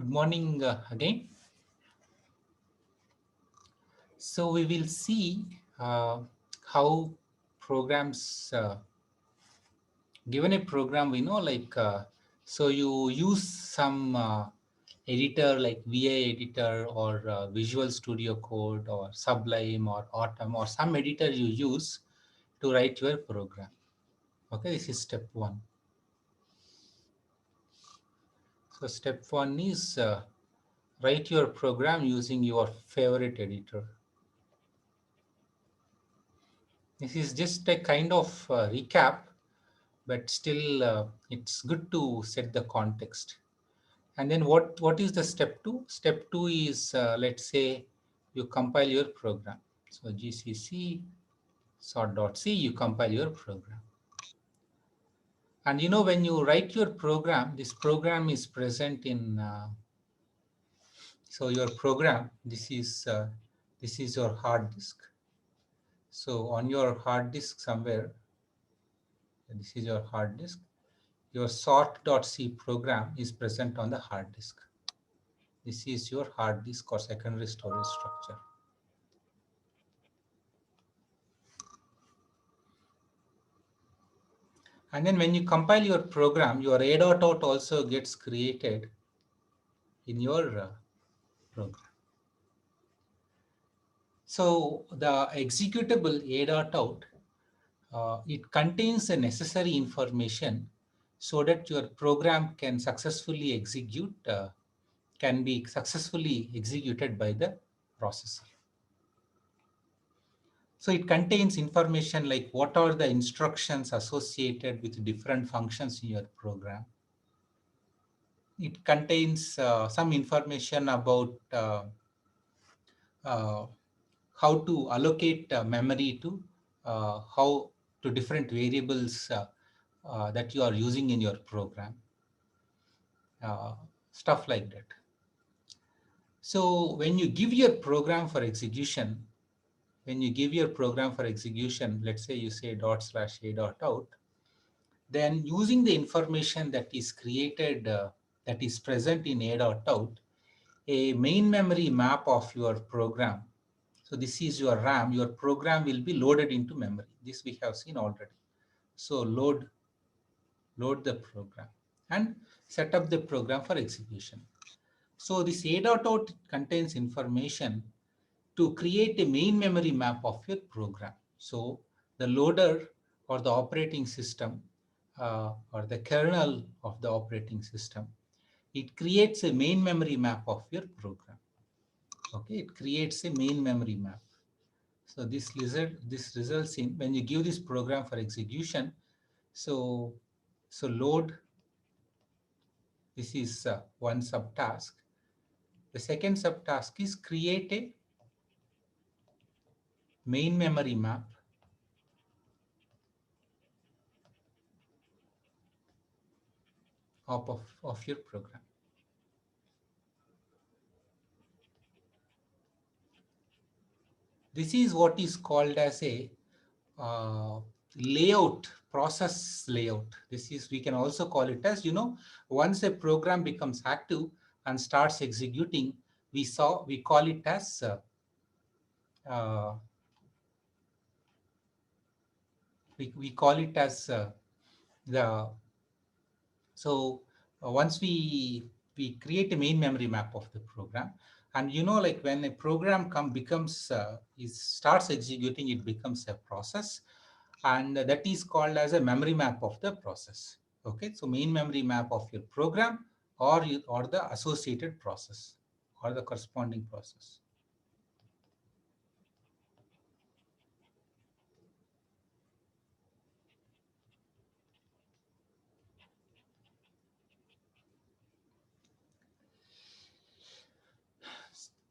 Good morning again. So we will see how programs, given a program, we know so you use some editor like VA editor or Visual Studio Code or Sublime or Autumn or some editor you use to write your program. Okay, this is step one. So step one is write your program using your favorite editor. This is just a kind of recap, but still it's good to set the context. And then what is the step two? Step two is, let's say, you compile your program. So GCC sort.c, you compile your program. And when you write your program, this program is present in, so your program, this is your hard disk. So on your hard disk somewhere, this is your hard disk. Your sort.c program is present on the hard disk. This is your hard disk or secondary storage structure. And then when you compile your program, your a.out also gets created in your program. So the executable a.out, it contains the necessary information so that your program can successfully execute, can be successfully executed by the processor. So it contains information like what are the instructions associated with different functions in your program. It contains some information about uh, how to allocate memory to how to different variables that you are using in your program, stuff like that. So when you give your program for execution, let's say you say ./a.out, then using the information that is created, that is present in a.out, a main memory map of your program. So this is your RAM, your program will be loaded into memory. This we have seen already. So load the program and set up the program for execution. So this a.out contains information to create a main memory map of your program. So the loader or the operating system or the kernel of the operating system, it creates a main memory map of your program. Okay, it creates a main memory map. So this results in, when you give this program for execution, so load, this is one subtask. The second subtask is create a main memory map of your program. This is what is called as a layout, process layout. This is, we can also call it as, once a program becomes active and starts executing, we call it as we call it as the so once we create a main memory map of the program, and like when a program becomes starts executing, it becomes a process, and that is called as a memory map of the process. Okay, so main memory map of your program or the associated process or the corresponding process.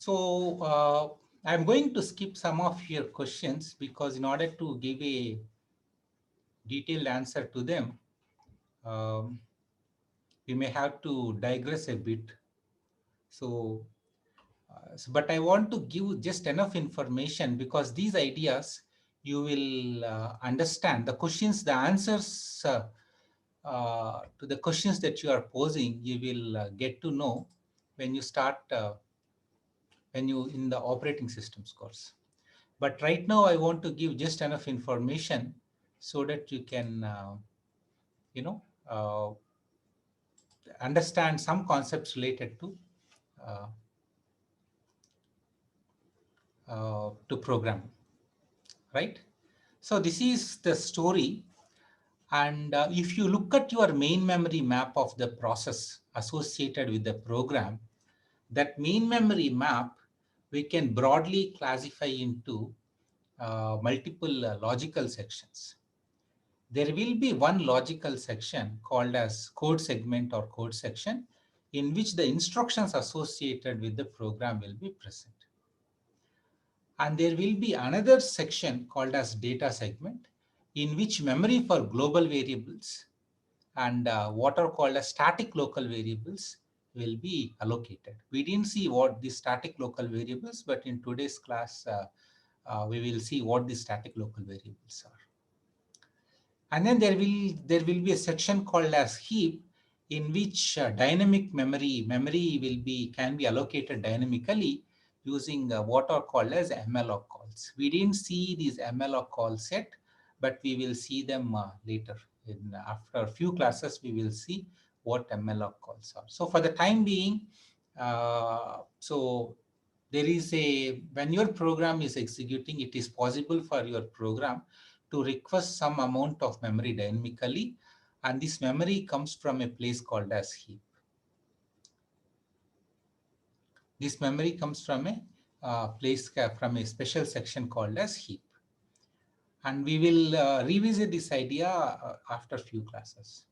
So I'm going to skip some of your questions because in order to give a detailed answer to them, um, we may have to digress a bit. So, but I want to give just enough information because these ideas you will understand. The questions, the answers to the questions that you are posing, you will get to know when you start, when you in the operating systems course. But right now I want to give just enough information so that you can, you know, understand some concepts related uh, to programming, right? So this is the story. And if you look at your main memory map of the process associated with the program, that main memory map we can broadly classify into multiple logical sections. There will be one logical section called as code segment or code section, in which the instructions associated with the program will be present. And there will be another section called as data segment, in which memory for global variables and what are called as static local variables will be allocated. We didn't see what the static local variables, but in today's class, we will see what the static local variables are. And then there will be a section called as heap, in which dynamic memory can be allocated dynamically using what are called as malloc calls. We didn't see these malloc calls yet, but we will see them later. After a few classes, we will see what malloc calls are. So for the time being, so there is when your program is executing, it is possible for your program to request some amount of memory dynamically, and this memory comes from a place called as heap. This memory comes from a from a special section called as heap. And we will revisit this idea after few classes.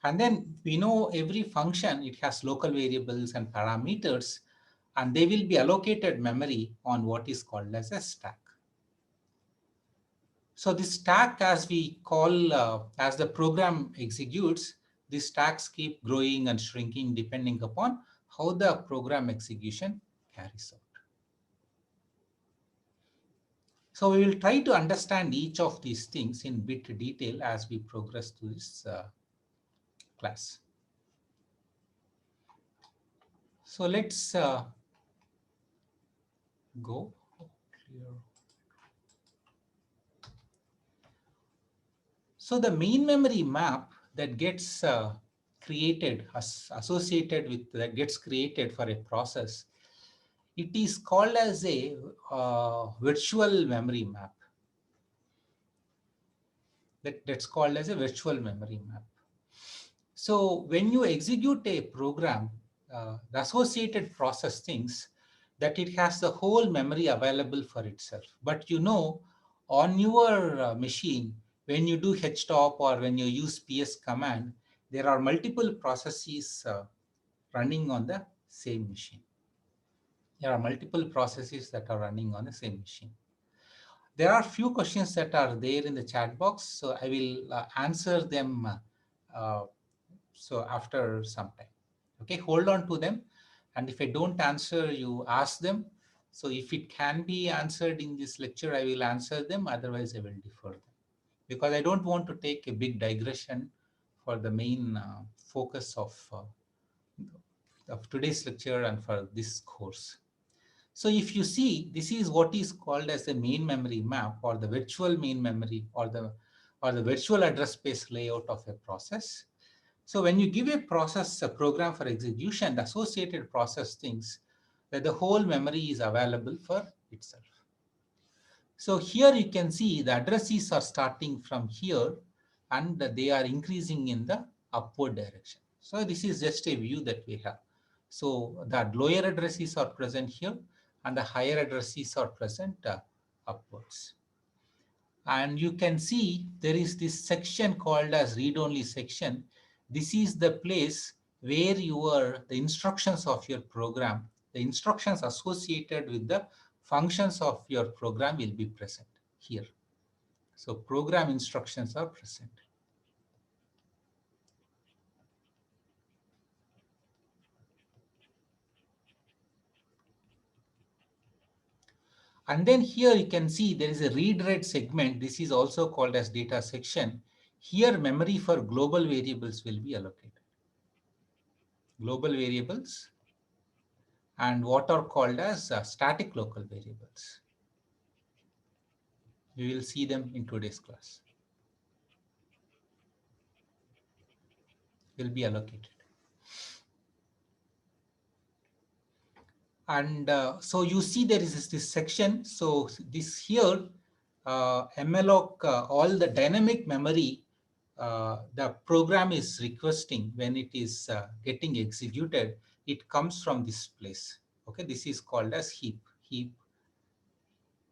And then we know every function, it has local variables and parameters, and they will be allocated memory on what is called as a stack. So this stack, as we call, as the program executes, these stacks keep growing and shrinking depending upon how the program execution carries out. So we will try to understand each of these things in bit detail as we progress through this class. So let's go clear. So the main memory map that gets created, associated with, that gets created for a process, it is called as a virtual memory map. That's called as a virtual memory map. So when you execute a program, the associated process thinks that it has the whole memory available for itself. But you know, on your machine, when you do htop or when you use ps command, there are multiple processes running on the same machine. There are multiple processes that are running on the same machine. There are few questions that are there in the chat box, so I will answer them so after some time. Okay, hold on to them. And if I don't answer, you ask them. So if it can be answered in this lecture, I will answer them. Otherwise, I will defer them. Because I don't want to take a big digression for the main focus of today's lecture and for this course. So if you see, this is what is called as the main memory map, or the virtual main memory, or the virtual address space layout of a process. So when you give a process a program for execution, the associated process thinks that the whole memory is available for itself. So here you can see the addresses are starting from here and they are increasing in the upward direction. So this is just a view that we have. So the lower addresses are present here and the higher addresses are present upwards. And you can see there is this section called as read-only section. This is the place where the instructions of your program, the instructions associated with the functions of your program will be present here. So program instructions are present. And then here you can see there is a read-write segment. This is also called as data section. Here memory for global variables will be allocated. Global variables and what are called as static local variables. We will see them in today's class. Will be allocated. And so you see there is this section. So this here, malloc, all the dynamic memory the program is requesting when it is getting executed, it comes from this place. Okay, this is called as heap. This,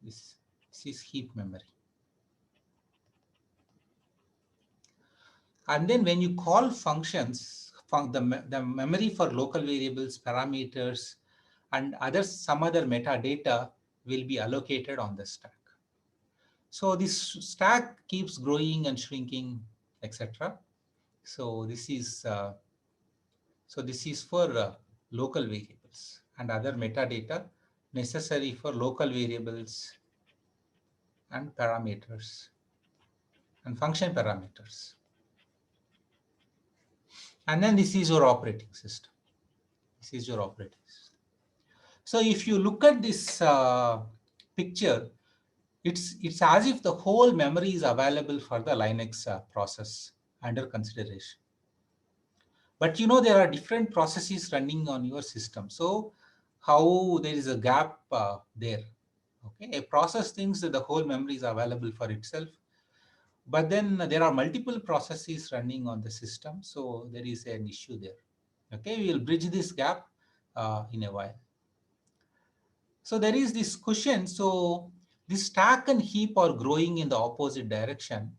this is heap memory. And then when you call functions, the memory for local variables, parameters, and some other metadata will be allocated on the stack. So this stack keeps growing and shrinking, etc. So this is for local variables and other metadata necessary for local variables and parameters and function parameters. And then this is your operating system. This is your operating system. So if you look at this picture, it's as if the whole memory is available for the Linux process under consideration. But you know, there are different processes running on your system. So how there is a gap there. Okay, a process thinks that the whole memory is available for itself, but then there are multiple processes running on the system. So there is an issue there. Okay, we will bridge this gap in a while. So there is this question. So this stack and heap are growing in the opposite direction.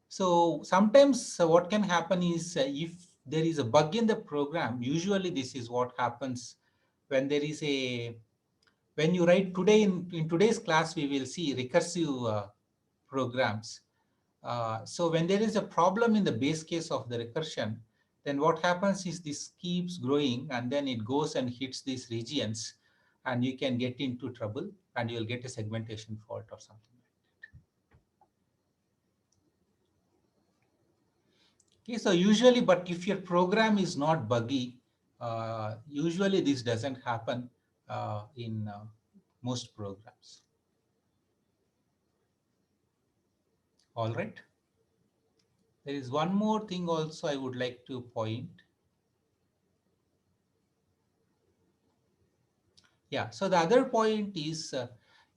So sometimes what can happen is if there is a bug in the program, usually this is what happens when there is when you write today in today's class, we will see recursive programs. So when there is a problem in the base case of the recursion, then what happens is this keeps growing and then it goes and hits these regions and you can get into trouble and you'll get a segmentation fault or something. Okay, so usually, but if your program is not buggy, usually this doesn't happen in most programs. All right. There is one more thing also I would like to point. Yeah, so the other point is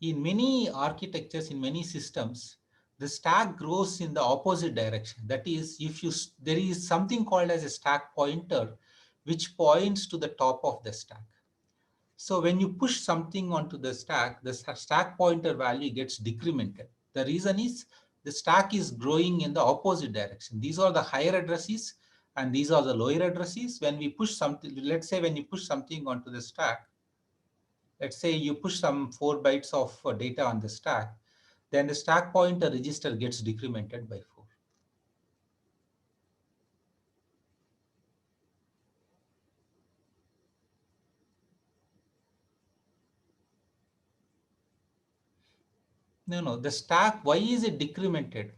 in many architectures, in many systems, the stack grows in the opposite direction. That is, if there is something called as a stack pointer, which points to the top of the stack. So when you push something onto the stack pointer value gets decremented. The reason is the stack is growing in the opposite direction. These are the higher addresses and these are the lower addresses. When we push something, let's say when you push something onto the stack, let's say you push some 4 bytes of data on the stack, then the stack pointer register gets decremented by 4. No, the stack, why is it decremented?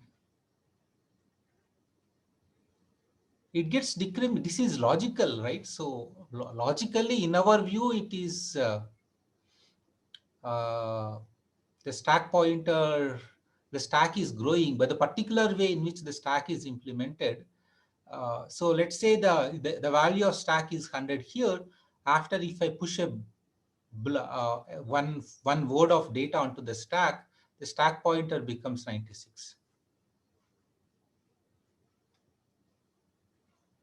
It gets decremented. This is logical, right? So logically, in our view, it is the stack pointer, the stack is growing, but the particular way in which the stack is implemented. So let's say the value of stack is 100 here. After, if I push one word of data onto the stack pointer becomes 96.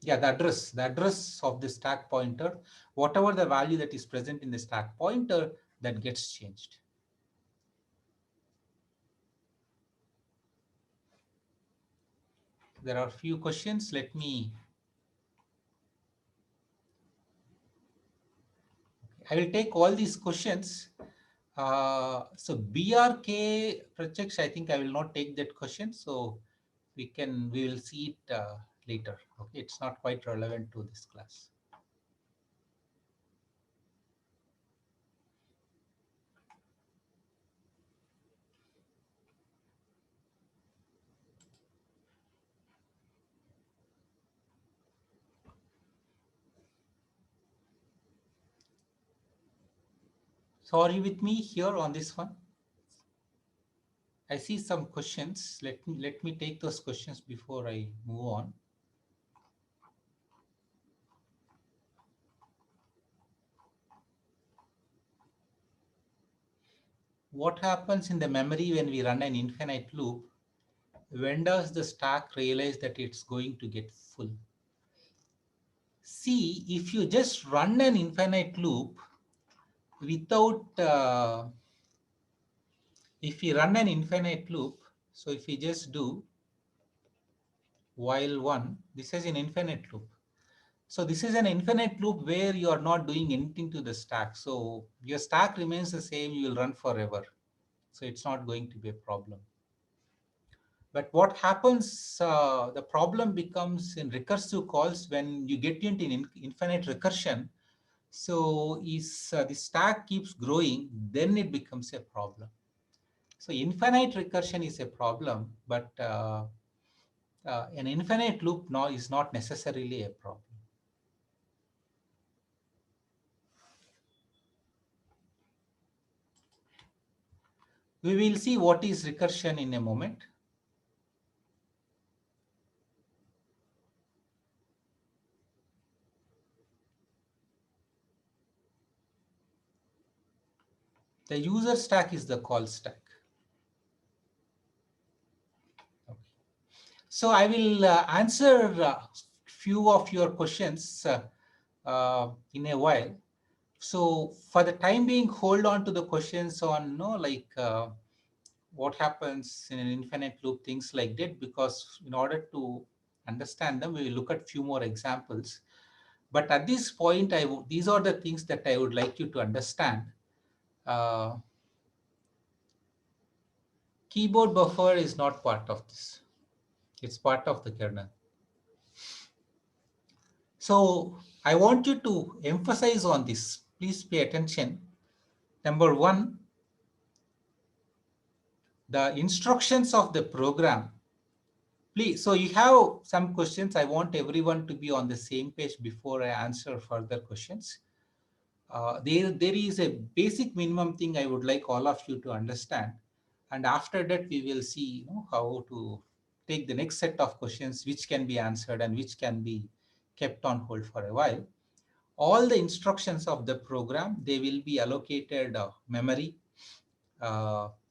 Yeah, the address of the stack pointer, whatever the value that is present in the stack pointer, that gets changed. There are a few questions. I will take all these questions. So BRK projects, I think I will not take that question. So we will see it later. Okay, it's not quite relevant to this class. So are you with me here on this one? I see some questions. Let me take those questions before I move on. What happens in the memory when we run an infinite loop? When does the stack realize that it's going to get full? See, if you just run an infinite loop without, if we run an infinite loop, so if we just do while one, this is an infinite loop. So this is an infinite loop where you are not doing anything to the stack. So your stack remains the same, you will run forever. So it's not going to be a problem. But what happens, the problem becomes in recursive calls when you get into infinite recursion. So is the stack keeps growing, then it becomes a problem. So infinite recursion is a problem, but an infinite loop now is not necessarily a problem. We will see what is recursion in a moment. The user stack is the call stack. Okay. So I will answer few of your questions in a while. So for the time being, hold on to the questions on like what happens in an infinite loop, things like that, because in order to understand them, we will look at few more examples. But at this point, these are the things that I would like you to understand. Keyboard buffer is not part of this. It's part of the kernel. So I want you to emphasize on this. Please pay attention. Number one, the instructions of the program. Please, so you have some questions. I want everyone to be on the same page before I answer further questions. There is a basic minimum thing I would like all of you to understand. And after that, we will see how to take the next set of questions, which can be answered and which can be kept on hold for a while. All the instructions of the program, they will be allocated memory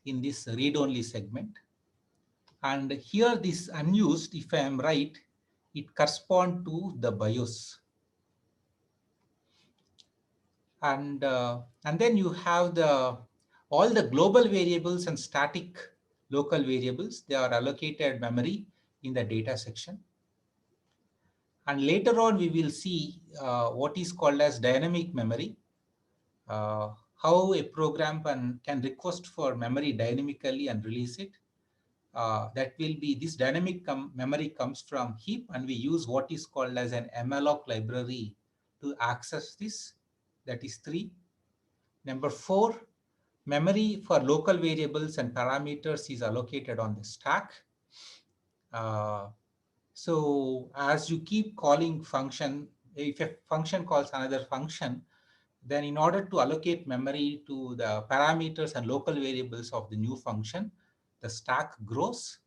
in this read-only segment. And here this unused, if I am right, it corresponds to the BIOS. And then you have all the global variables and static local variables. They are allocated memory in the data section. And later on, we will see what is called as dynamic memory. How a program can request for memory dynamically and release it. That will be this dynamic memory comes from heap, and we use what is called as an malloc library to access this. That is 3. Number 4, memory for local variables and parameters is allocated on the stack. So as you keep calling function, if a function calls another function, then in order to allocate memory to the parameters and local variables of the new function, the stack grows.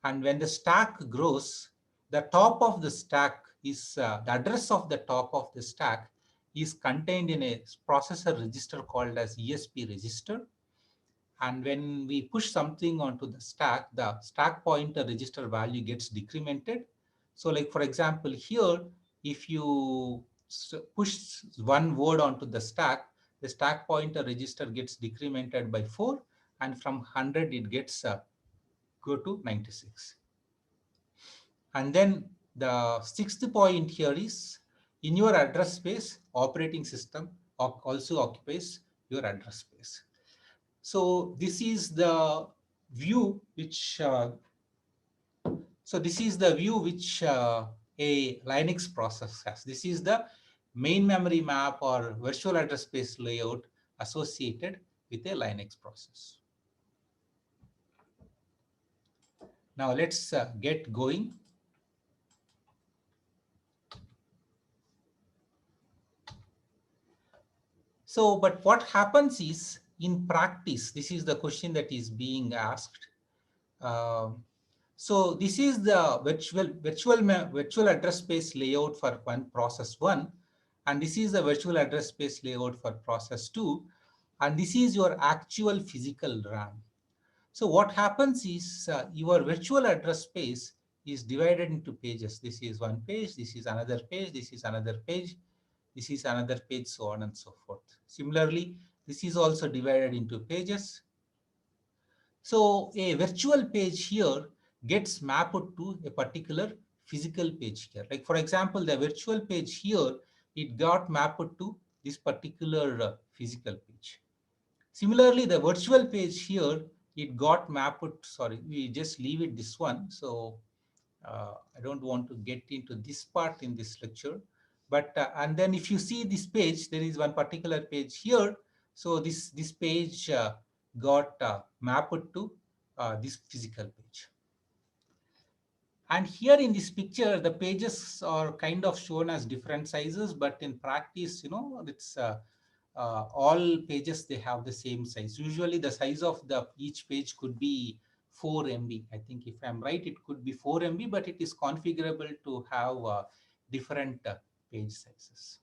And when the stack grows, the top of the stack is, the address of the top of the stack is contained in a processor register called as ESP register. And when we push something onto the stack pointer register value gets decremented. So like, for example, here, if you push one word onto the stack pointer register gets decremented by 4, and from 100 it gets go to 96. And then the 6th point here is, in your address space, operating system also occupies your address space. So this is the view which a Linux process has. This is the main memory map or virtual address space layout associated with a Linux process. Now let's get going. So, but what happens is in practice, this is the question that is being asked. Um, so this is the virtual address space layout for one process one, and this is the virtual address space layout for process two, and this is your actual physical RAM. So what happens is your virtual address space is divided into pages. This is one page, this is another page, this is another page, this is another page, so on and so forth. Similarly, this is also divided into pages. So a virtual page here gets mapped to a particular physical page here. Like for example, the virtual page here, it got mapped to this particular physical page. Similarly, the virtual page here, it got mapped, sorry, we just leave it this one. So I don't want to get into this part in this lecture. But, and then if you see this page, there is one particular page here. So this page got mapped to this physical page. And here in this picture, the pages are kind of shown as different sizes, but in practice, it's all pages, they have the same size. Usually the size of the each page could be 4 MB. I think if I'm right, it could be 4 MB, but it is configurable to have different page sizes.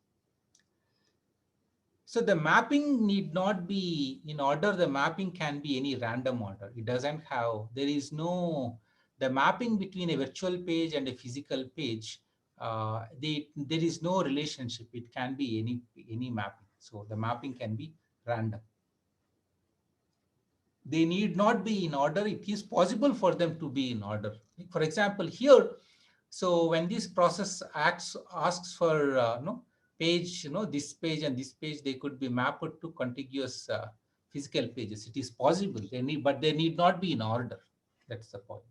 So the mapping need not be in order. The mapping can be any random order. It doesn't have, there is no, the mapping between a virtual page and a physical page, there is no relationship. It can be any mapping. So the mapping can be random. They need not be in order. It is possible for them to be in order. For example, here, so when this process asks for page, this page and this page, they could be mapped to contiguous physical pages. It is possible. But they need not be in order. That's the point.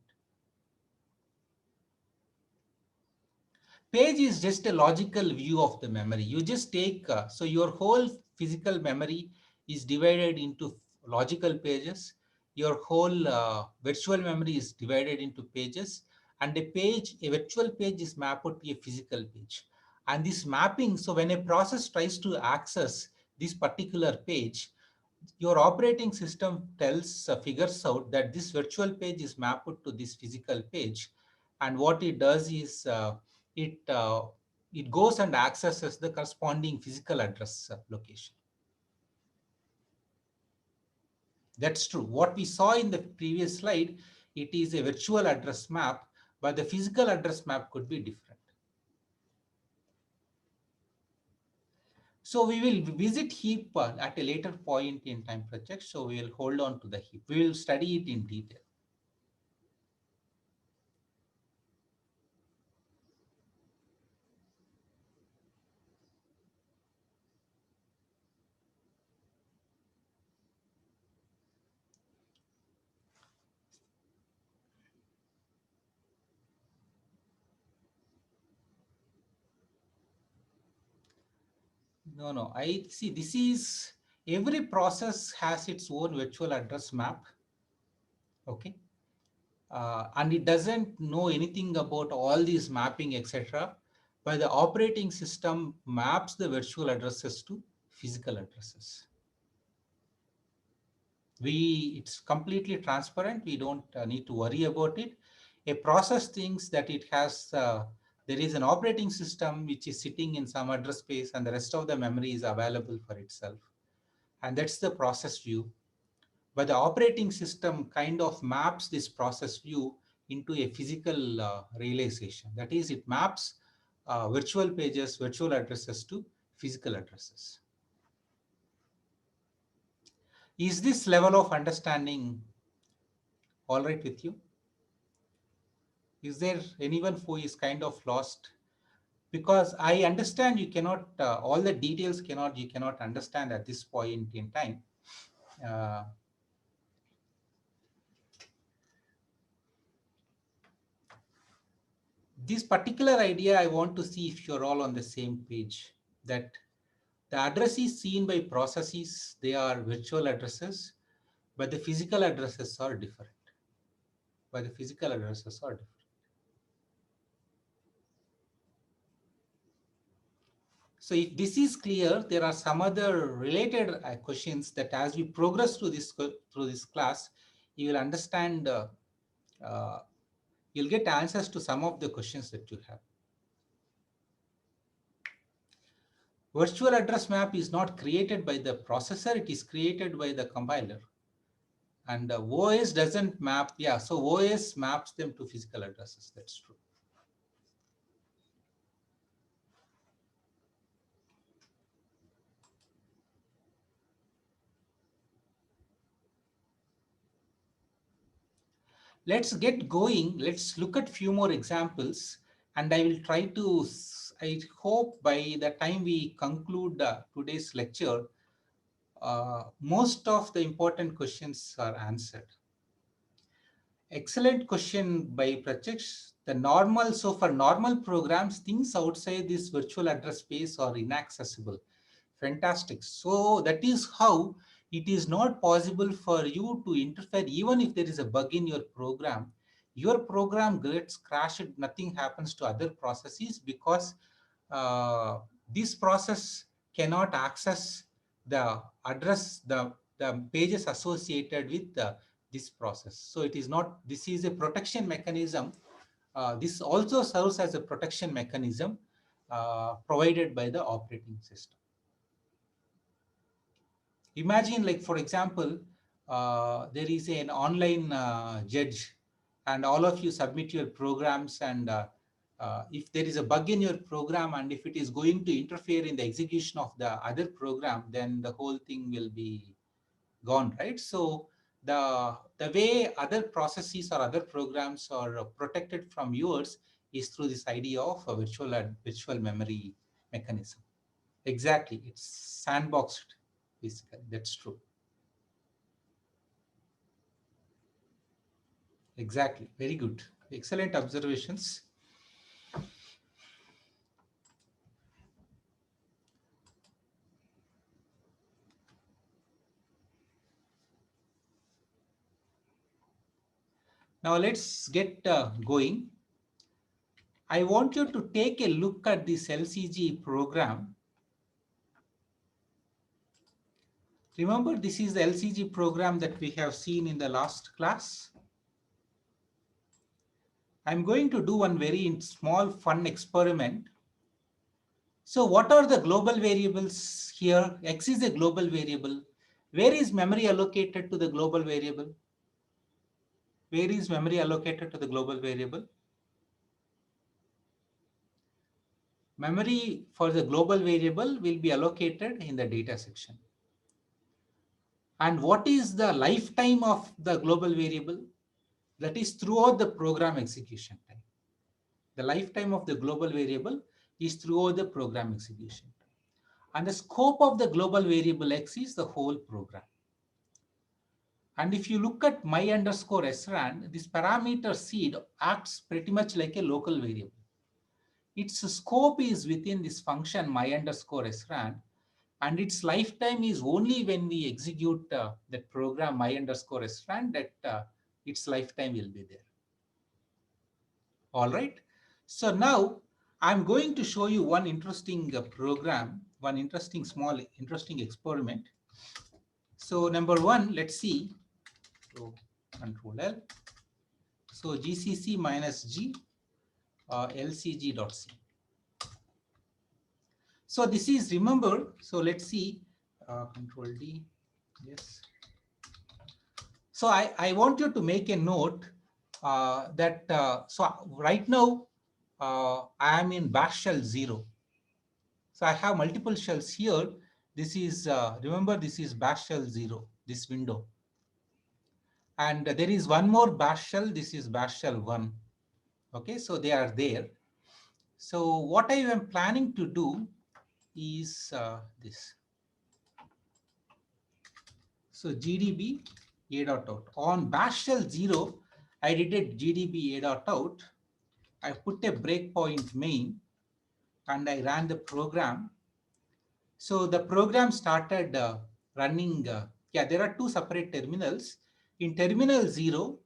Page is just a logical view of the memory. You just take, so your whole physical memory is divided into logical pages. Your whole virtual memory is divided into pages, and a virtual page is mapped to a physical page. And this mapping, so when a process tries to access this particular page, your operating system figures out that this virtual page is mapped to this physical page. And what it does is it uh, it goes and accesses the corresponding physical address location. That's true. What we saw in the previous slide, it is a virtual address map, but the physical address map could be different. So we will visit heap at a later point in time project. So we will hold on to the heap. We will study it in detail. No. I see. This is, every process has its own virtual address map. Okay. And it doesn't know anything about all these mapping, etc. But the operating system maps the virtual addresses to physical addresses. It's completely transparent. We don't need to worry about it. A process thinks that it has, there is an operating system which is sitting in some address space, and the rest of the memory is available for itself. And that's the process view. But the operating system kind of maps this process view into a physical realization. That is, it maps virtual pages, virtual addresses to physical addresses. Is this level of understanding all right with you? Is there anyone who is kind of lost? Because I understand you cannot, all the details you cannot understand at this point in time. Uh, this particular idea, I want to see if you're all on the same page, that the addresses seen by processes, they are virtual addresses, but the physical addresses are different. So if this is clear, there are some other related questions that as we progress through this class, you will understand, uh, you'll get answers to some of the questions that you have. Virtual address map is not created by the processor, it is created by the compiler. And OS doesn't map, yeah, so OS maps them to physical addresses, that's true. Let's get going. Let's look at few more examples, and I will try to, I hope by the time we conclude today's lecture, most of the important questions are answered. Excellent question by Pratyaksh. So for normal programs, things outside this virtual address space are inaccessible. Fantastic. So that is how it is not possible for you to interfere even if there is a bug in your program gets crashed, nothing happens to other processes because this process cannot access the address, the pages associated with this process. So it is not, this is a protection mechanism. This also serves as a protection mechanism provided by the operating system. Imagine, like, for example, there is an online judge and all of you submit your programs, and if there is a bug in your program and if it is going to interfere in the execution of the other program, then the whole thing will be gone, right? So the way other processes or other programs are protected from yours is through this idea of a virtual memory mechanism. Exactly, it's sandboxed, basically. That's true. Exactly. Very good. Excellent observations. Now let's get going. I want you to take a look at this LCG program. Remember, this is the LCG program that we have seen in the last class. I'm going to do one very small fun experiment. So what are the global variables here? X is a global variable. Where is memory allocated to the global variable? Where is memory allocated to the global variable? Memory for the global variable will be allocated in the data section. And what is the lifetime of the global variable? That is throughout the program execution time. The lifetime of the global variable is throughout the program execution time. And the scope of the global variable X is the whole program. And if you look at my underscore sran, this parameter seed acts pretty much like a local variable. Its scope is within this function my underscore sran, and its lifetime is only when we execute that program my underscore sran that its lifetime will be there. All right. So now I'm going to show you one interesting program, one interesting experiment. So number one, let's see. So Control L. So GCC minus G LCG.c. So this is, remember, so let's see, Control D, yes. So I want you to make a note that, so right now I am in bash shell 0. So I have multiple shells here. This is, remember, this is bash shell 0, this window. And there is one more bash shell, this is bash shell 1. Okay, so they are there. So what I am planning to do is this. So GDB a.out. On bash shell 0, I did a GDB a.out. I put a breakpoint main and I ran the program. So the program started running. Yeah, there are two separate terminals. In terminal 0,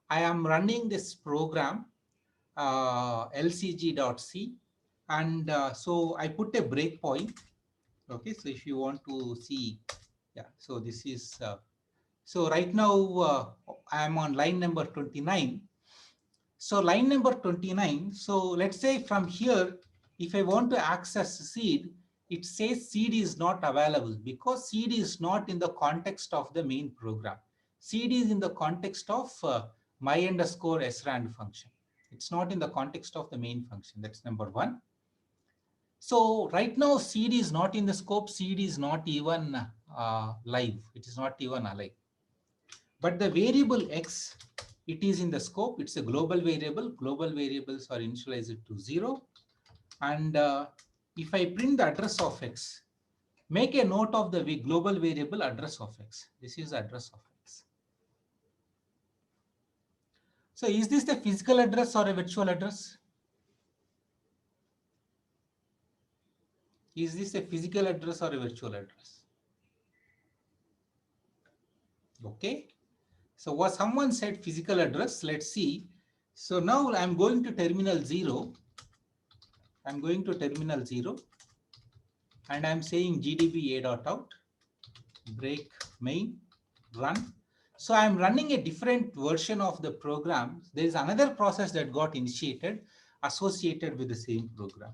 I am running this program LCG.c, And so I put a breakpoint. Okay, so if you want to see, yeah, so this is, so right now I am on line number 29. So line number 29, so let's say from here, if I want to access seed, it says seed is not available because seed is not in the context of the main program. Seed is in the context of my underscore srand function. It's not in the context of the main function. That's number one. So right now seed is not in the scope. Seed is not even live. It is not even alive. But the variable x, it is in the scope. It's a global variable. Global variables are initialized to 0. And if I print the address of x, make a note of the global variable address of x. This is the address of x. So is this the physical address or a virtual address? Is this a physical address or a virtual address? Okay. So what someone said physical address, let's see. So now I'm going to terminal 0. I'm going to terminal 0 and I'm saying gdb a.out, break main, run. So I'm running a different version of the program. There is another process that got initiated associated with the same program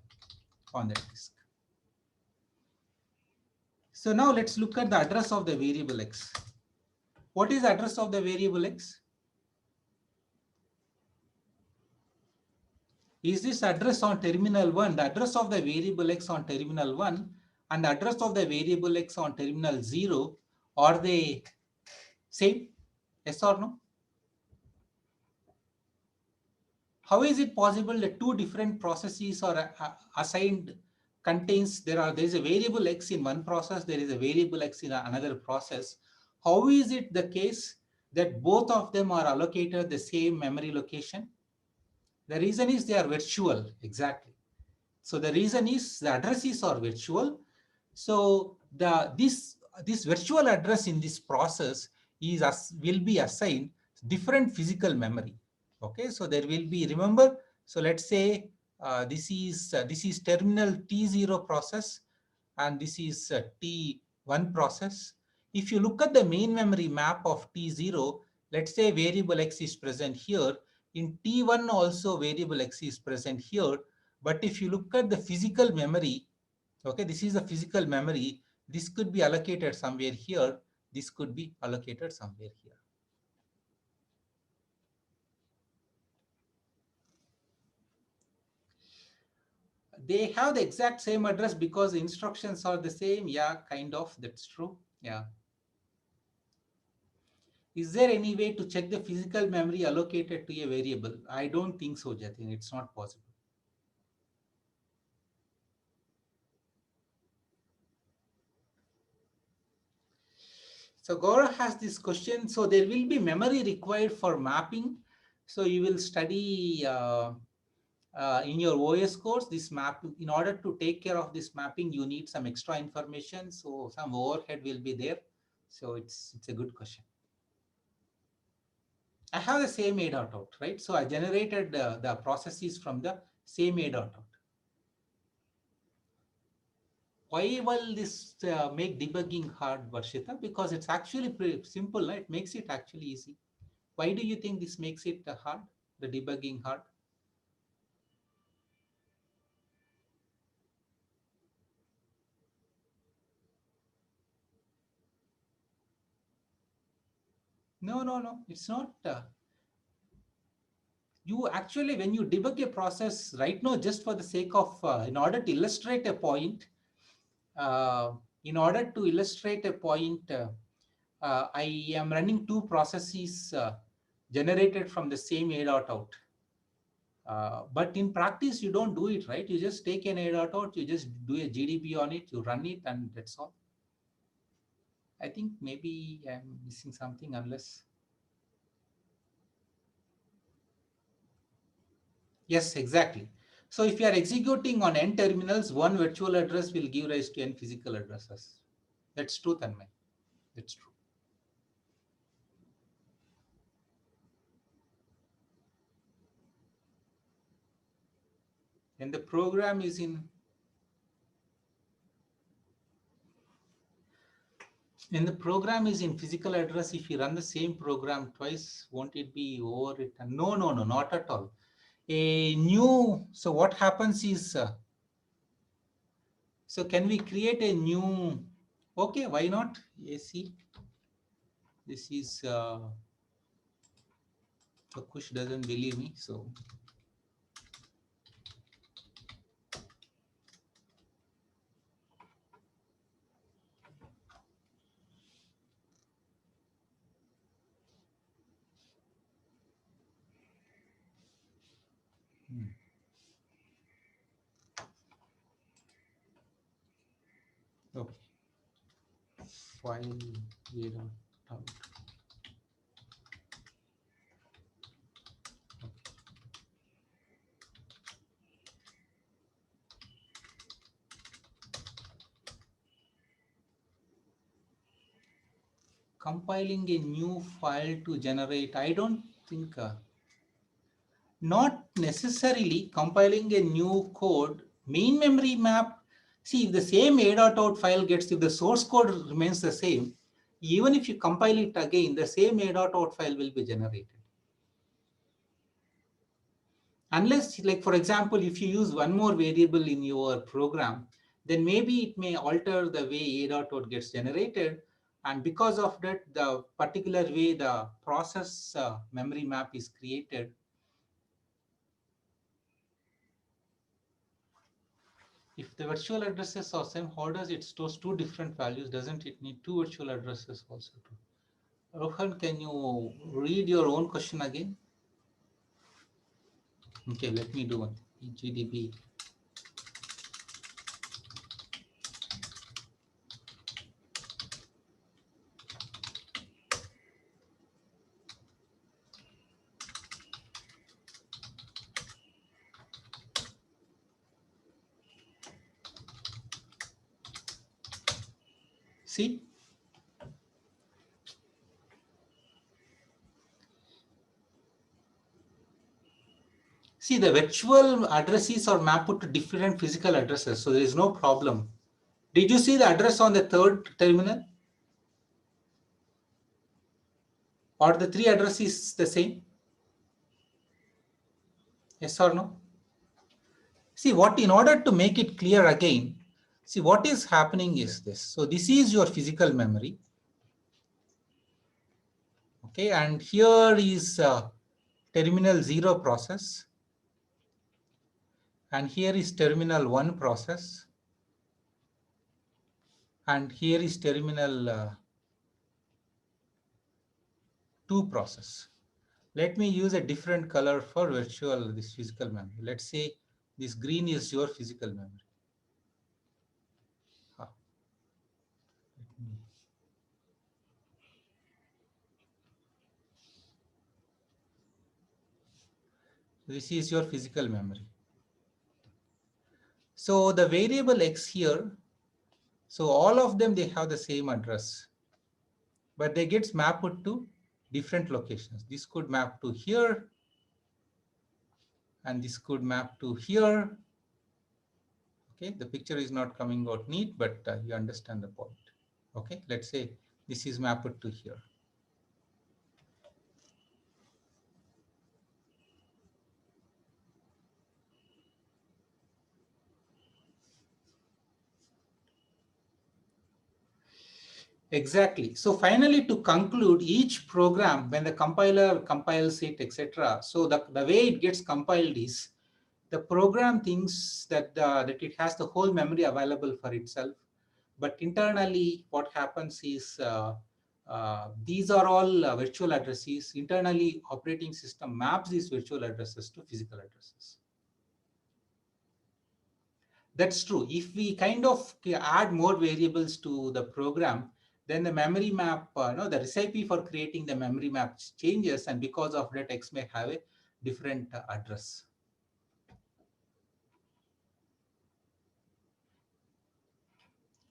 on the disk. So now let's look at the address of the variable x. What is the address of the variable x? Is this address on terminal 1, the address of the variable x on terminal 1 and the address of the variable x on terminal 0, are they same? Yes or no? How is it possible that two different processes are assigned contains, there is a variable x in one process, there is a variable x in another process. How is it the case that both of them are allocated the same memory location? The reason is they are virtual, exactly. So the reason is the addresses are virtual. So this virtual address in this process will be assigned different physical memory. Okay, so there will be, remember, so let's say this is terminal T0 process and this is T1 process. If you look at the main memory map of T0, let's say variable x is present here. In T1 also variable x is present here. But if you look at the physical memory, okay, this is the physical memory. This could be allocated somewhere here. This could be allocated somewhere here. They have the exact same address because the instructions are the same. Yeah, kind of. That's true. Yeah. Is there any way to check the physical memory allocated to a variable? I don't think so, Jatin. It's not possible. So Gaurav has this question. So there will be memory required for mapping. So you will study in your OS course, this map, in order to take care of this mapping, you need some extra information. So some overhead will be there. So it's a good question. I have the same a.out, right? So I generated the processes from the same a.out. Why will this make debugging hard, Varshita? Because it's actually pretty simple, right? It makes it actually easy. Why do you think this makes it hard, the debugging hard? No, no, no, it's not. You actually, when you debug a process right now, just for the sake of, in order to illustrate a point, uh, I am running two processes generated from the same a.out. But in practice, you don't do it, right? You just take an a.out, you just do a GDB on it, you run it, and that's all. I think maybe I'm missing something unless. Yes, exactly. So if you are executing on n terminals, one virtual address will give rise to n physical addresses. That's true, Tanmay. That's true. when the program is in physical address, if you run the same program twice, won't it be overwritten? No, not at all. So what happens is, so can we create a new, okay, why not? AC, this is, Kush doesn't believe me, so. Okay, file a.out. Compiling a new file to generate, I don't think, not necessarily compiling a new code, main memory map. See, if the same a.out file gets, if the source code remains the same, even if you compile it again, the same a.out file will be generated. Unless, like for example, if you use one more variable in your program, then maybe it may alter the way a.out gets generated. And because of that, the particular way the process memory map is created. If the virtual addresses are same, how does it stores two different values? Doesn't it need two virtual addresses also? Rohan, can you read your own question again? Okay, let me do one. GDB. See? See, the virtual addresses are mapped to different physical addresses, so there is no problem. Did you see the address on the third terminal? Or the three addresses the same? Yes or no? See, what in order to make it clear again, see what is happening is this. So this is your physical memory. Okay, and here is terminal 0 process. And here is terminal 1 process. And here is terminal 2 process. Let me use a different color for virtual, this physical memory. Let's say this green is your physical memory. This is your physical memory. So the variable X here, so all of them, they have the same address, but they get mapped to different locations. This could map to here, and this could map to here. Okay, the picture is not coming out neat, but you understand the point. Okay, let's say this is mapped to here. Exactly. So finally, to conclude, each program, when the compiler compiles it, etc., so the way it gets compiled is the program thinks that that it has the whole memory available for itself, but internally what happens is these are all virtual addresses. Internally, operating system maps these virtual addresses to physical addresses. That's true. If we kind of add more variables to the program, then the memory map, the recipe for creating the memory map changes, and because of that, X may have a different address.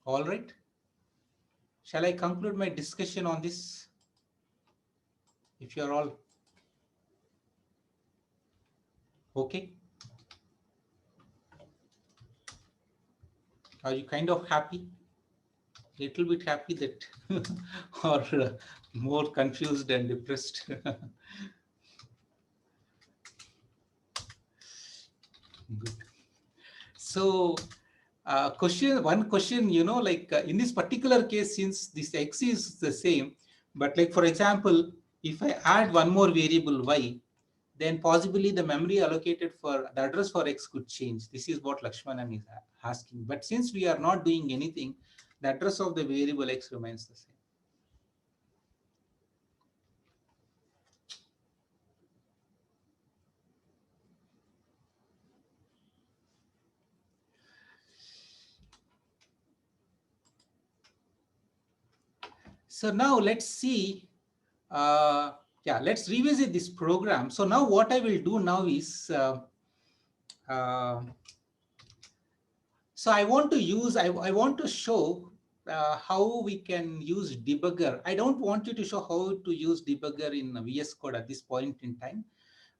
All right. Shall I conclude my discussion on this? If you're all okay. Are you kind of happy? Little bit happy that, or more confused and depressed? Good. So, one question, like in this particular case, since this x is the same, but like for example, if I add one more variable y, then possibly the memory allocated for the address for x could change. This is what Lakshmanan is asking. But since we are not doing anything, the address of the variable x remains the same. So now let's see. Yeah, let's revisit this program. So now what I will do now is, uh, so I want to use, I want to show how we can use debugger. I don't want you to show how to use debugger in VS Code at this point in time,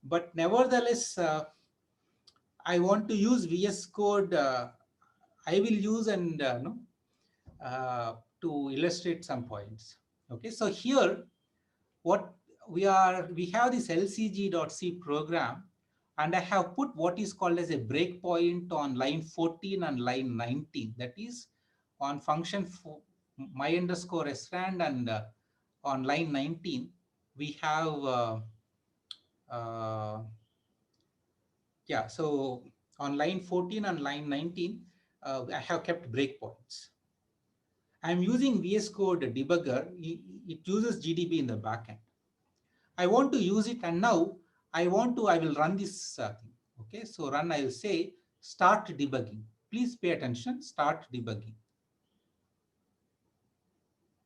but nevertheless, I want to use VS Code. I will use and no, to illustrate some points. Okay, so here what we have this lcg.c program, and I have put what is called as a breakpoint on line 14 and line 19. That is on function my underscore srand, and on line 19 we have uh, yeah. So on line 14 and line 19, I have kept breakpoints. I'm using VS Code debugger. It uses GDB in the backend. I want to use it, and now I will run this thing. Okay, so run, I will say start debugging. Please pay attention, start debugging.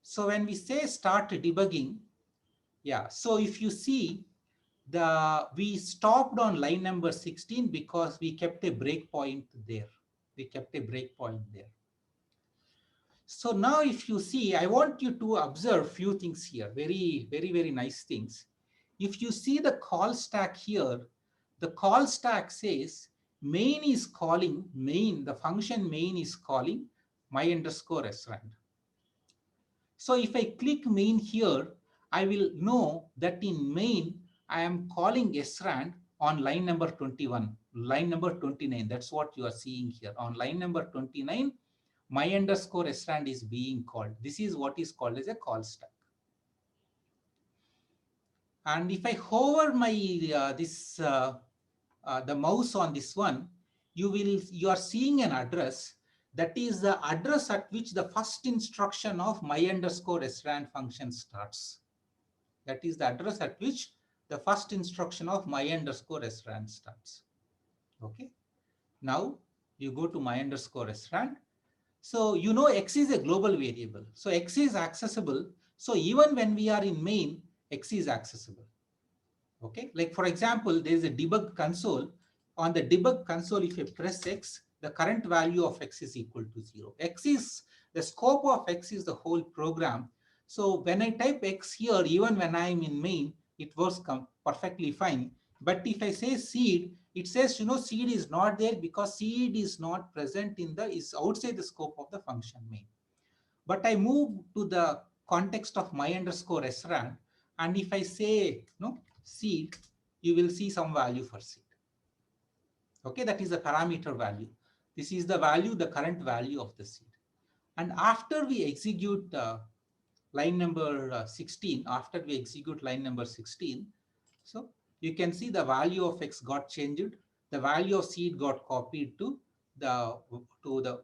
So when we say start debugging, yeah, so if you see, we stopped on line number 16 because we kept a breakpoint there. We kept a breakpoint there. So now if you see, I want you to observe few things here, very, very, very nice things. If you see the call stack here, the call stack says main is calling, the function main is calling my underscore srand. So if I click main here, I will know that in main, I am calling srand on line number 21, line number 29. That's what you are seeing here. On line number 29, my underscore srand is being called. This is what is called as a call stack. And if I hover my the mouse on this one, you are seeing an address. That is the address at which the first instruction of my underscore srand function starts. That is the address at which the first instruction of my underscore srand starts. Okay. Now you go to my underscore srand. So you know x is a global variable. So x is accessible. So even when we are in main, x is accessible. Okay, like for example, there is a debug console. On the debug console, if you press X, the current value of X is equal to 0. X is the scope of X is the whole program. So when I type X here, even when I'm in main, it works perfectly fine. But if I say seed, it says, seed is not there because seed is not present is outside the scope of the function main. But I move to the context of my underscore srand, and if I say seed, you will see some value for seed. Okay, that is the parameter value. This is the value, the current value of the seed. And after we execute line number 16, after we execute line number 16, so you can see the value of X got changed. The value of seed got copied to the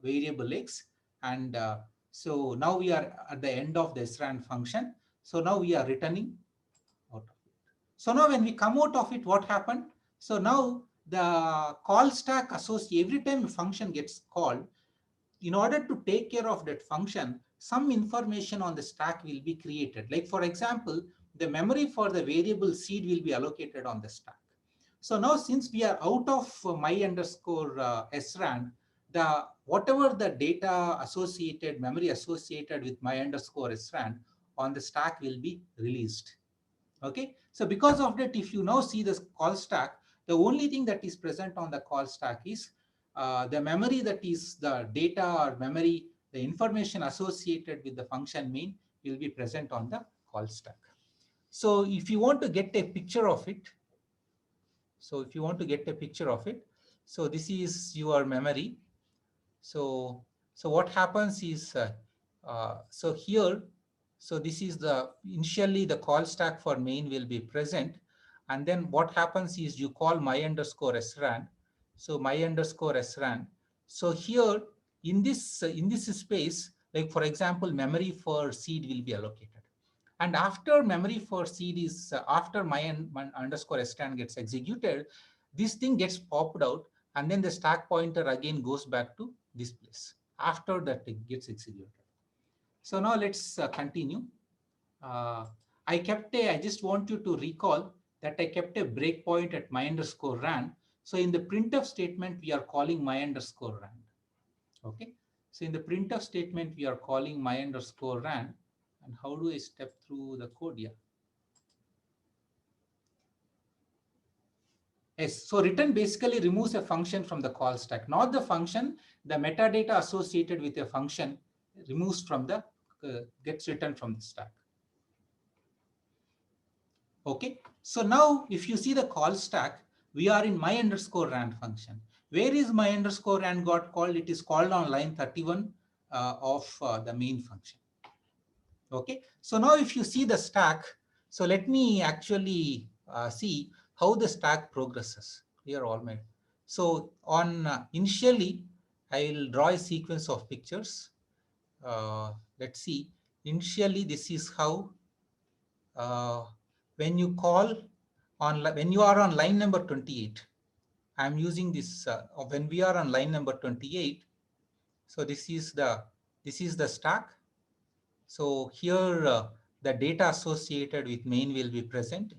variable X, and so now we are at the end of the srand function. So now we are returning out of it. So now when we come out of it, what happened? So now the call stack associate, every time a function gets called, in order to take care of that function, some information on the stack will be created. Like for example, the memory for the variable seed will be allocated on the stack. So now since we are out of my underscore srand, whatever the data associated, memory associated with my underscore srand on the stack will be released. Okay, so because of that, if you now see this call stack, the only thing that is present on the call stack is the memory that is the data or memory, the information associated with the function main will be present on the call stack. So if you want to get a picture of it, so this is your memory. So what happens is, so here, so this is initially the call stack for main will be present. And then what happens is you call my underscore sran. So my underscore sran. So here in this space, like for example, memory for seed will be allocated. And after memory for seed is, after my underscore sran gets executed, this thing gets popped out, and then the stack pointer again goes back to this place after that it gets executed. So now let's continue. I just want you to recall that I kept a breakpoint at my underscore ran. So in the printf statement, we are calling my underscore ran. Okay. So in the printf statement, we are calling my underscore ran. And how do I step through the code here? Yes, so return basically removes a function from the call stack, not the function, the metadata associated with a function removes from the, gets returned from the stack. Okay, so now if you see the call stack, we are in my underscore ran function. Where is my underscore ran got called? It is called on line 31 of the main function. Okay, so now if you see the stack, so let me actually see how the stack progresses. Here all my, so on initially I will draw a sequence of pictures. Let's see, initially this is how when you call on, when you are on line number 28, I'm using this when we are on line number 28. So this is the stack. So here the data associated with main will be present.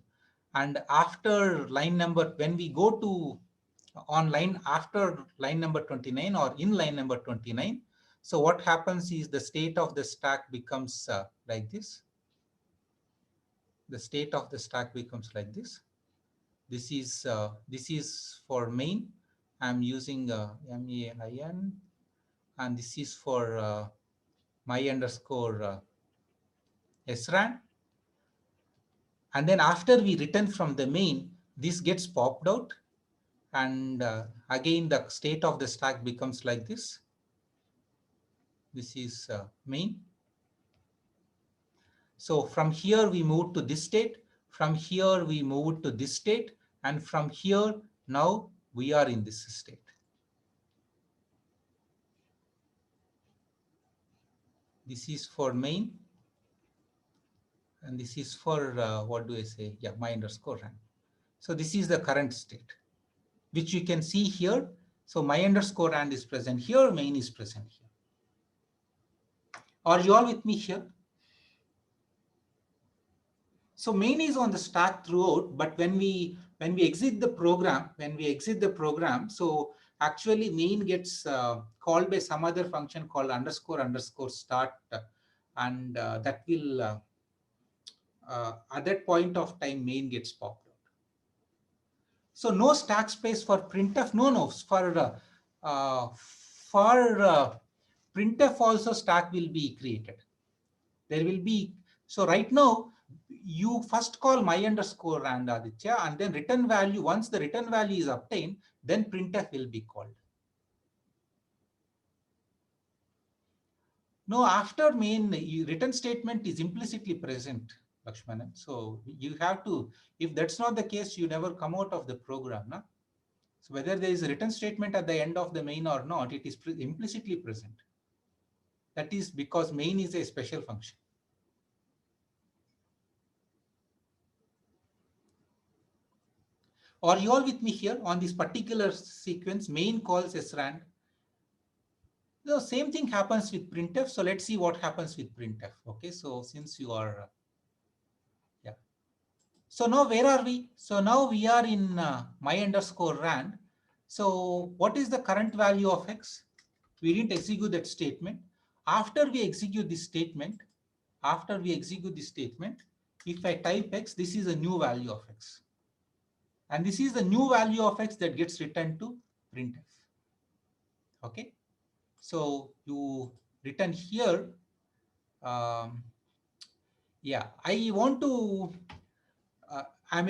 And after line number, when we go to on line after line number 29 or in line number 29, so what happens is the state of the stack becomes like this. The state of the stack becomes like this. This is for main. I'm using main, and this is for my underscore sran. And then after we return from the main, this gets popped out. And again, the state of the stack becomes like this. This is main. So from here, we move to this state. From here, we move to this state. And from here, now we are in this state. This is for main. And this is for, what do I say? Yeah, my underscore ran. So this is the current state, which you can see here. So my underscore and is present here, main is present here. Are you all with me here? So main is on the stack throughout, but when we exit the program, so actually main gets called by some other function called underscore start, and that will at that point of time main gets popped out. So no stack space for printf. No, for printf also stack will be created. There will be, so right now you first call my underscore and Aditya, and then return value. Once the return value is obtained, then printf will be called. No, after main return statement is implicitly present, Lakshmanan. So you have to, if that's not the case, you never come out of the program. Na? So whether there is a return statement at the end of the main or not, it is implicitly present. That is because main is a special function. Are you all with me here on this particular sequence? Main calls sran. The same thing happens with printf. So let's see what happens with printf. Okay, so since you are, yeah. So now where are we? So now we are in my underscore ran. So what is the current value of x? We didn't execute that statement. After we execute this statement, if I type x, this is a new value of x. And this is the new value of x that gets returned to printf. Okay, so you return here. Um, yeah, I want to. Uh, I'm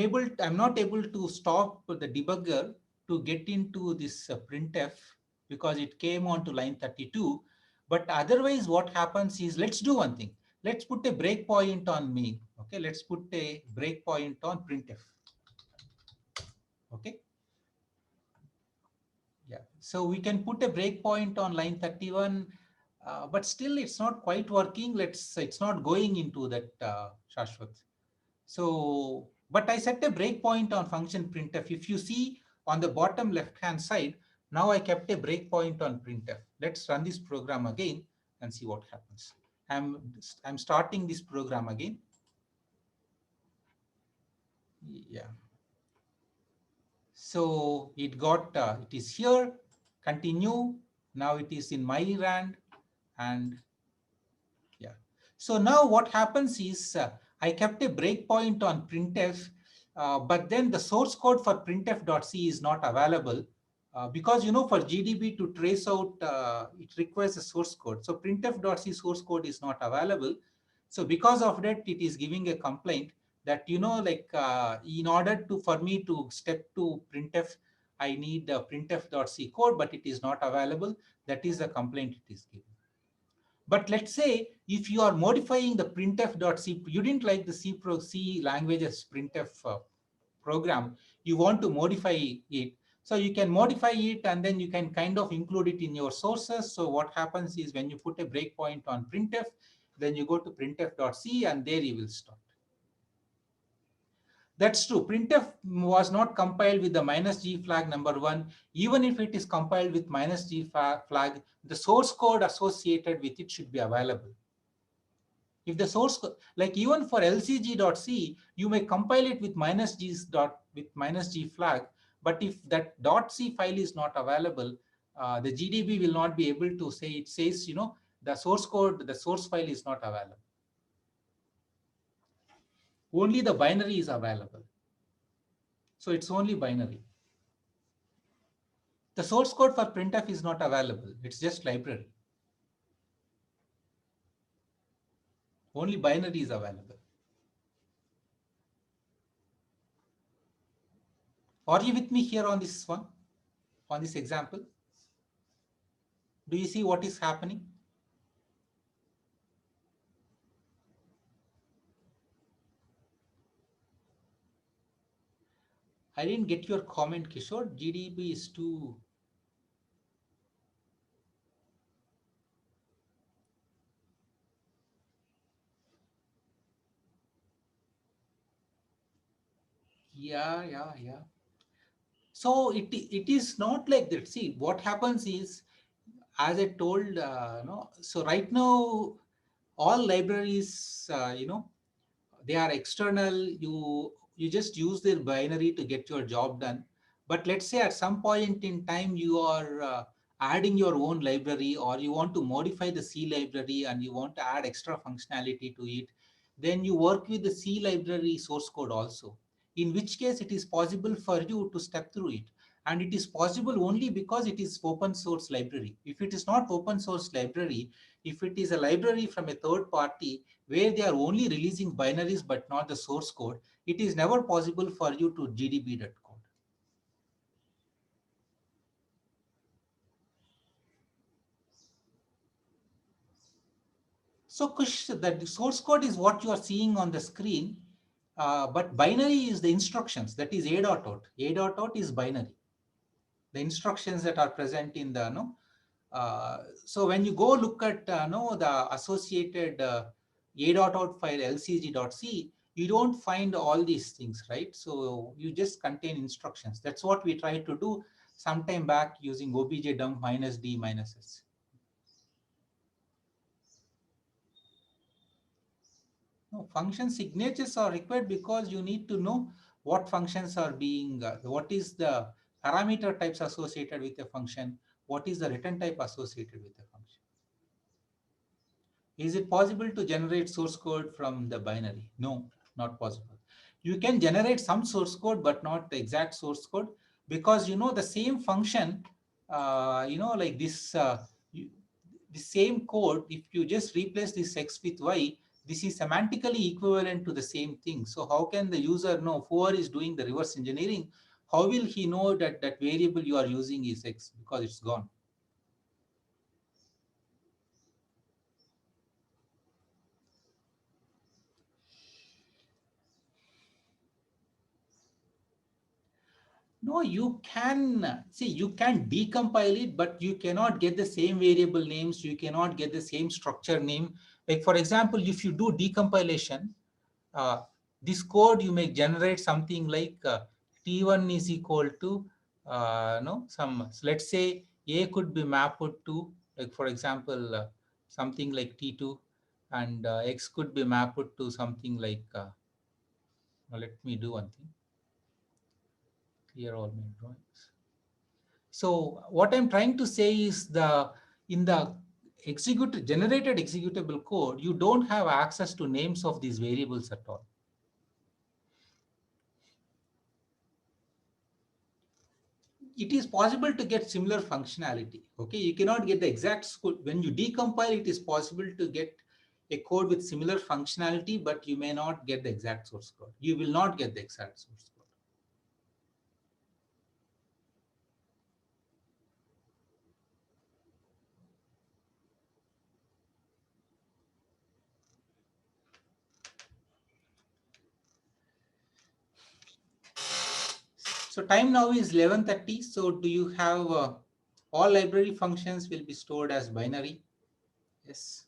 not able to stop the debugger to get into this printf because it came on to line 32. But otherwise, what happens is, let's do one thing. Let's put a breakpoint on main. Okay, let's put a breakpoint on printf. Okay, yeah. So we can put a breakpoint on line 31, but still it's not quite working. It's not going into that Shashwat. So, but I set a breakpoint on function printf. If you see on the bottom left-hand side, now I kept a breakpoint on printf. Let's run this program again and see what happens. I'm starting this program again. Yeah. So it is here, continue. Now it is in my rand, and yeah. So now what happens is I kept a breakpoint on printf, but then the source code for printf.c is not available because for GDB to trace out, it requires a source code. So printf.c source code is not available. So because of that, it is giving a complaint that like in order to for me to step to printf, I need the printf.c code, but it is not available. That is the complaint it is giving. But let's say if you are modifying the printf.c, you didn't like the C language's printf program, you want to modify it. So you can modify it and then you can kind of include it in your sources. So what happens is when you put a breakpoint on printf, then you go to printf.c and there you will start. That's true. Printf was not compiled with the -g flag number one. Even if it is compiled with -g flag, the source code associated with it should be available. If the source, like even for lcg.c, you may compile it with -g flag, but if that .c file is not available, the GDB will not be able to say, it says, the source code, the source file is not available. Only the binary is available. So it's only binary. The source code for printf is not available. It's just library. Only binary is available. Are you with me here on this one, on this example? Do you see what is happening? I didn't get your comment, Kishore. GDB is too. Yeah. So it is not like that. See, what happens is, as I told, so right now, all libraries, they are external. You just use their binary to get your job done. But let's say at some point in time you are adding your own library, or you want to modify the C library and you want to add extra functionality to it, then you work with the C library source code also, in which case it is possible for you to step through it. And it is possible only because it is open source library. If it is not open source library, if it is a library from a third party where they are only releasing binaries but not the source code, it is never possible for you to GDB that code. So Kush, the source code is what you are seeing on the screen, but binary is the instructions. That is A.out. A.out is binary. The instructions that are present in the so when you go look at the associated A.out file lcg.c, you don't find all these things, right? So you just contain instructions. That's what we tried to do sometime back using obj dump -d -s. No, function signatures are required because you need to know what functions are being, what is the parameter types associated with a function, what is the return type associated with a function. Is it possible to generate source code from the binary? No, not possible. You can generate some source code, but not the exact source code, because the same function like this, the same code, if you just replace this X with Y, this is semantically equivalent to the same thing. So how can the user know, whoever is doing the reverse engineering, how will he know that that variable you are using is X because it's gone? No, you can see, you can decompile it, but you cannot get the same variable names. You cannot get the same structure name. Like for example, if you do decompilation, uh, this code you may generate something like T1 is equal to no some. So let's say A could be mapped to, like for example, something like T2, and X could be mapped to something like. Let me do one thing. Clear all my drawings. So what I'm trying to say is the in the generated executable code, you don't have access to names of these variables at all. It is possible to get similar functionality. Okay, you cannot get the exact code. When you decompile, it is possible to get a code with similar functionality, but you may not get the exact source code. You will not get the exact source code. So time now is 11:30. So do you have all library functions will be stored as binary? Yes.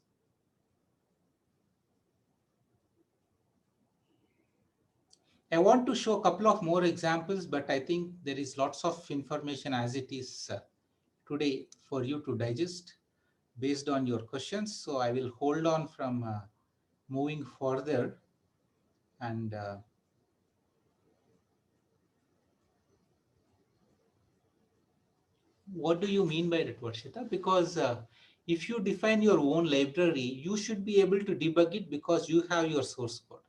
I want to show a couple of more examples, but I think there is lots of information as it is today for you to digest based on your questions. So I will hold on from moving further. And what do you mean by that, Varshita? Because if you define your own library, you should be able to debug it because you have your source code.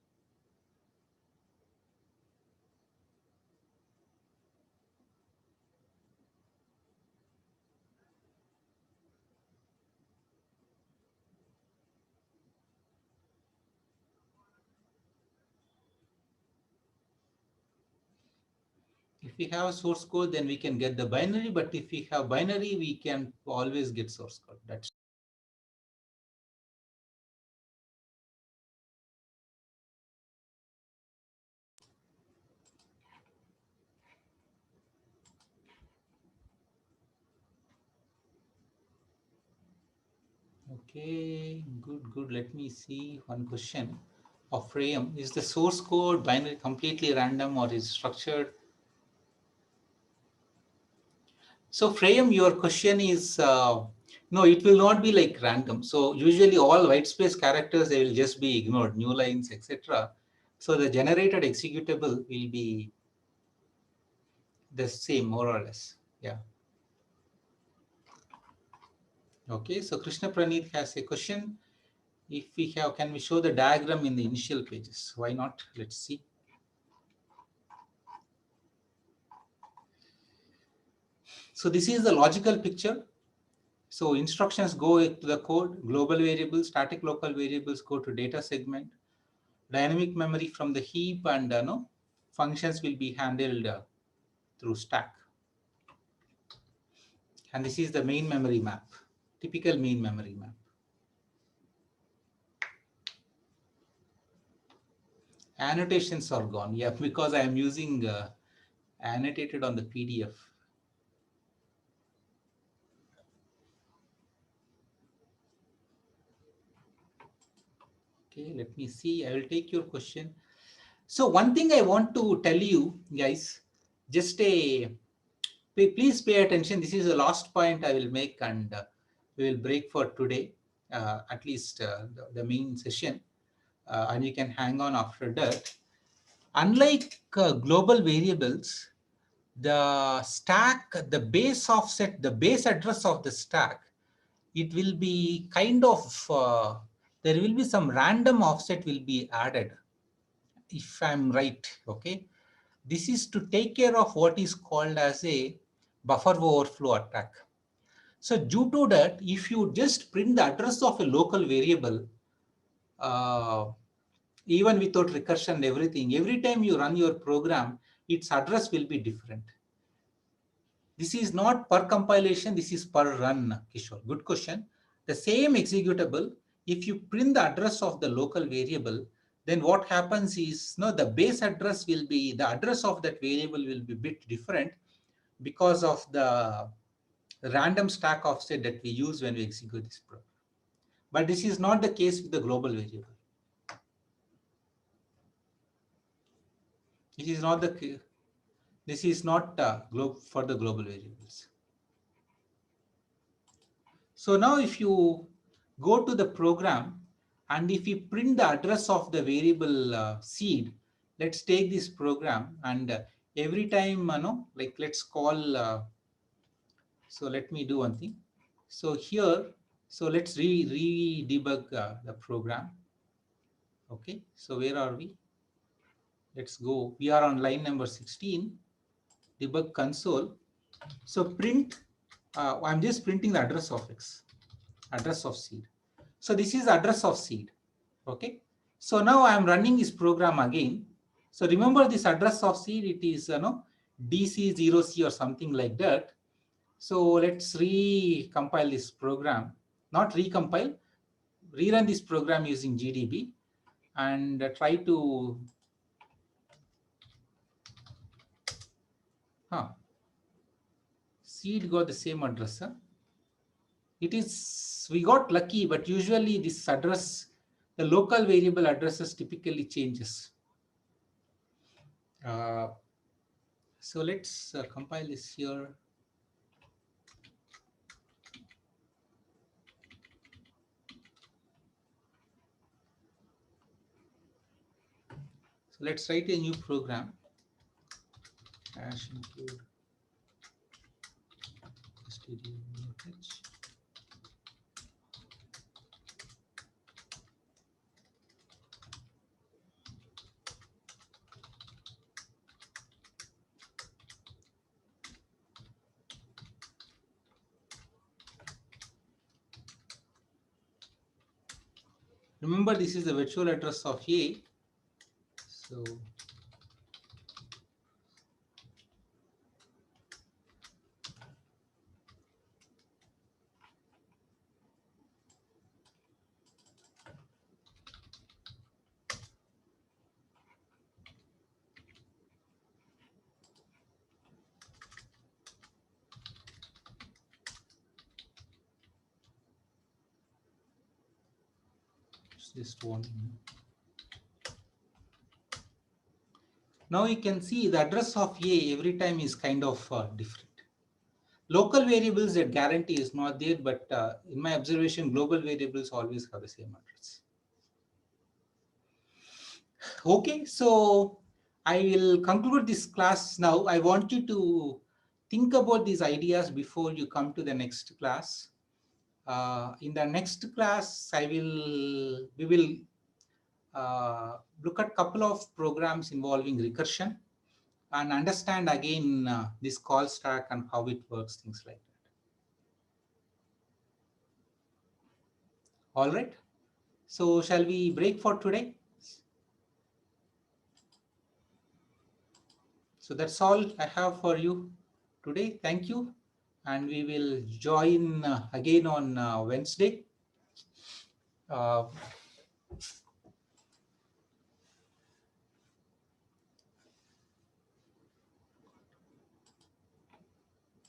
If we have source code, then we can get the binary. But if we have binary, we can always get source code. That's okay. Good, good. Let me see one question of Frame. Is the source code binary completely random or is structured? So Frame, your question is, no, it will not be like random. So usually all white space characters, they will just be ignored, new lines, etc. So the generated executable will be the same, more or less. Yeah. Okay, so Krishna Praneeth has a question. If we have, can we show the diagram in the initial pages? Why not? Let's see. So this is the logical picture. So instructions go to the code, global variables, static local variables go to data segment, dynamic memory from the heap, and no, functions will be handled through stack. And this is the main memory map, typical main memory map. Annotations are gone, yeah, because I am using annotated on the PDF. Okay, let me see. I will take your question. So one thing I want to tell you guys, just please pay attention. This is the last point I will make, and we will break for today, at least the main session, and you can hang on after that. Unlike global variables, the stack, the base offset, the base address of the stack, it will be kind of, there will be some random offset will be added, if I'm right. Okay. This is to take care of what is called as a buffer overflow attack. So due to that, if you just print the address of a local variable, even without recursion and everything, every time you run your program, its address will be different. This is not per compilation, this is per run, Kishore. Good question. The same executable, if you print the address of the local variable, then what happens is, no, the base address will be, the address of that variable will be a bit different because of the random stack offset that we use when we execute this program. But this is not the case with the global variable. This is not the This is not for the global variables. So now if you go to the program and if you print the address of the variable seed, let's take this program and every time, like let's call, so let me do one thing. So here, so let's re-debug the program. Okay, so where are we? Let's go. We are on line number 16, debug console. So print, I'm just printing the address of X, address of seed. So this is address of seed. Okay. So now I'm running this program again. So remember this address of seed, it is DC0C or something like that. So let's recompile this program, not recompile, rerun this program using GDB and try to, seed got the same address. Huh? It is, we got lucky, but usually this address, the local variable addresses typically changes. So let's compile this here. So let's write a new program. Hash include std.h. Remember, this is the virtual address of A. So just one. Now you can see the address of A every time is kind of different. Local variables, that guarantee is not there, but in my observation, global variables always have the same address. Okay, so I will conclude this class now. I want you to think about these ideas before you come to the next class. In the next class, we will look at a couple of programs involving recursion and understand again this call stack and how it works, things like that. All right. So shall we break for today? So that's all I have for you today. Thank you. And we will join again on Wednesday.